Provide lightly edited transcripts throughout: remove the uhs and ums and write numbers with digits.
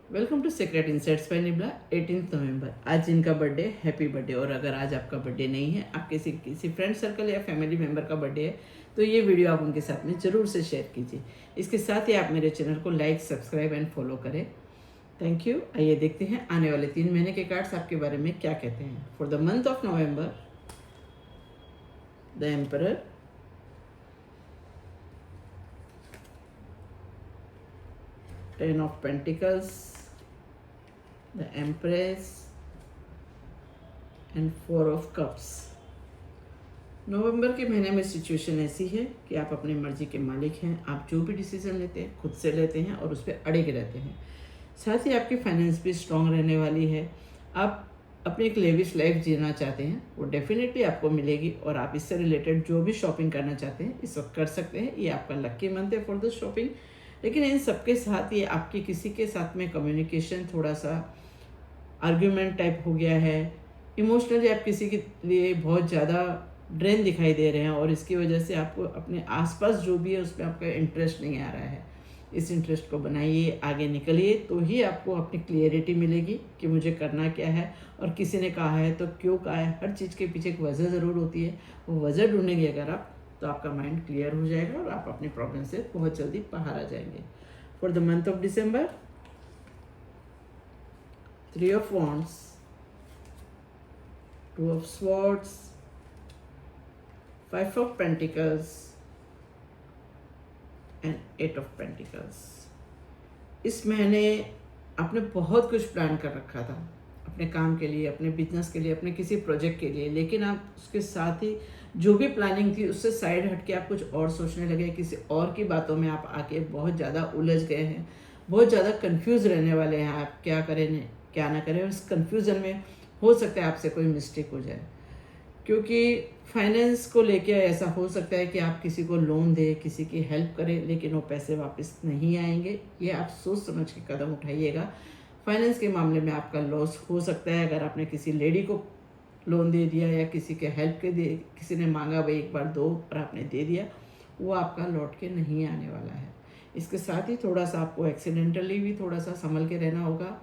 Welcome to Secret Insights by Nibla. 18 नवंबर आज इनका बर्थडे, हैप्पी बर्थडे। और अगर आज आपका बर्थडे नहीं है, आपके किसी फ्रेंड सर्कल या फैमिली मेम्बर का बर्थडे है, तो ये वीडियो आप उनके साथ में ज़रूर से शेयर कीजिए। इसके साथ ही आप मेरे चैनल को लाइक, सब्सक्राइब एंड फॉलो करें। Thank you. आइए देखते हैं आने वाले 3 महीने के कार्ड्स आपके बारे में क्या कहते हैं। For the month of November, the emperor, ten of pentacles, the empress and 4 of cups. नवंबर के महीने में सिचुएशन ऐसी है कि आप अपनी मर्जी के मालिक हैं। आप जो भी डिसीजन लेते हैं खुद से लेते हैं और उस पर अड़े रहते हैं। साथ ही आपकी फाइनेंस भी स्ट्रांग रहने वाली है। आप अपनी एक लेविश लाइफ जीना चाहते हैं, वो डेफिनेटली आपको मिलेगी। और आप इससे रिलेटेड जो भी शॉपिंग करना चाहते हैं इस वक्त कर सकते हैं। ये आपका लकी मंथ है फॉर द शॉपिंग। लेकिन इन सबके साथ ही आपकी किसी के साथ में कम्युनिकेशन थोड़ा सा आर्ग्यूमेंट टाइप हो गया है। इमोशनली आप किसी के लिए बहुत ज़्यादा ड्रेन दिखाई दे रहे हैं और इसकी वजह से आपको अपने आसपास जो भी है उसमें आपका इंटरेस्ट नहीं आ रहा है। इस इंटरेस्ट को बनाइए, आगे निकलिए, तो ही आपको अपनी क्लियरिटी मिलेगी कि मुझे करना क्या है। और किसी ने कहा है तो क्यों कहा है, हर चीज़ के पीछे एक वजह ज़रूर होती है। वो वजह ढूंढेंगे अगर आप, तो आपका माइंड क्लियर हो जाएगा और आप अपनी प्रॉब्लम से बहुत जल्दी बाहर आ जाएंगे। For the month of December, 3 of Wands, 2 of Swords, 5 of Pentacles and 8 of Pentacles। इस महीने आपने बहुत कुछ प्लान कर रखा था अपने काम के लिए, अपने बिजनेस के लिए, अपने किसी प्रोजेक्ट के लिए, लेकिन आप उसके साथ ही जो भी प्लानिंग थी उससे साइड हट के आप कुछ और सोचने लगे। किसी और की बातों में आप आके बहुत ज़्यादा उलझ गए हैं, बहुत ज़्यादा कंफ्यूज रहने वाले हैं। आप क्या करें क्या ना करें, और इस कंफ्यूजन में हो सकता है आपसे कोई मिस्टेक हो जाए। क्योंकि फाइनेंस को लेके ऐसा हो सकता है कि आप किसी को लोन दें, किसी की हेल्प करें, लेकिन वो पैसे वापस नहीं आएंगे। ये आप सोच समझ के कदम उठाइएगा। फाइनेंस के मामले में आपका लॉस हो सकता है। अगर आपने किसी लेडी को लोन दे दिया या किसी के हेल्प के दे, किसी ने मांगा भाई एक बार दो और आपने दे दिया, वो आपका लौट के नहीं आने वाला है। इसके साथ ही थोड़ा सा आपको एक्सीडेंटली भी थोड़ा सा संभल के रहना होगा।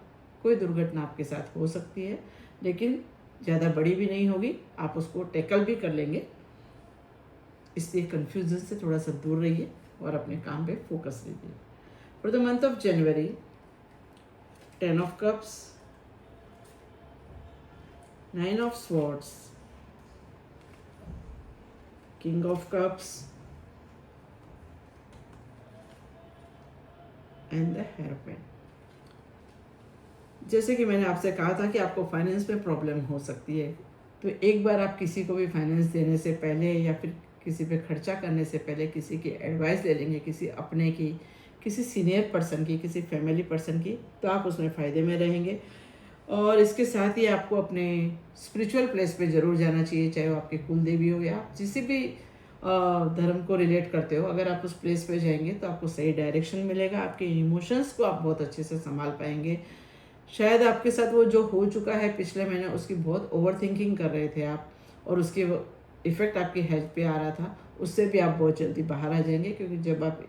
कोई दुर्घटना आपके साथ हो सकती है, लेकिन ज़्यादा बड़ी भी नहीं होगी, आप उसको टैकल भी कर लेंगे। इसलिए कन्फ्यूजन से थोड़ा सा दूर रहिए और अपने काम पे फोकस लीजिए। For the month of January, 10 of Cups, 9 of Swords, King of Cups and the Hierophant। जैसे कि मैंने आपसे कहा था कि आपको फाइनेंस में प्रॉब्लम हो सकती है, तो एक बार आप किसी को भी फाइनेंस देने से पहले या फिर किसी पे खर्चा करने से पहले किसी की एडवाइस ले लेंगे, किसी अपने की, किसी सीनियर पर्सन की, किसी फैमिली पर्सन की, तो आप उसमें फ़ायदे में रहेंगे। और इसके साथ ही आपको अपने स्पिरिचुअल प्लेस पे ज़रूर जाना चाहिए, चाहे वो आपके कुल देवी हो या आप जिस भी धर्म को रिलेट करते हो। अगर आप उस प्लेस पे जाएंगे तो आपको सही डायरेक्शन मिलेगा। आपके इमोशंस को आप बहुत अच्छे से संभाल पाएंगे। शायद आपके साथ वो जो हो चुका है पिछले महीने, उसकी बहुत ओवर थिंकिंग कर रहे थे आप, और उसके इफ़ेक्ट आपकी हेल्थ पे आ रहा था, उससे भी आप बहुत जल्दी बाहर आ जाएंगे। क्योंकि जब आप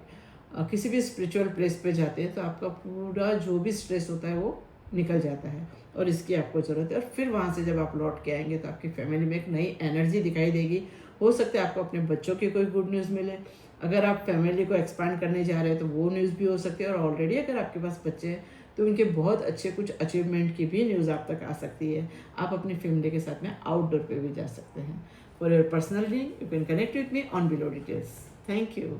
किसी भी स्पिरिचुअल प्लेस पे जाते हैं तो आपका पूरा जो भी स्ट्रेस होता है वो निकल जाता है, और इसकी आपको ज़रूरत है। और फिर वहाँ से जब आप लौट के आएंगे तो आपकी फैमिली में एक नई एनर्जी दिखाई देगी। हो सकता है आपको अपने बच्चों की कोई गुड न्यूज़ मिले। अगर आप फैमिली को एक्सपांड करने जा रहे हैं तो वो न्यूज़ भी हो सकती है। और ऑलरेडी अगर आपके पास बच्चे हैं तो उनके बहुत अच्छे कुछ अचीवमेंट की भी न्यूज़ आप तक आ सकती है। आप अपनी फैमिली के साथ में आउटडोर पे भी जा सकते हैं। For your personal reading you can connect with me on below details. Thank you.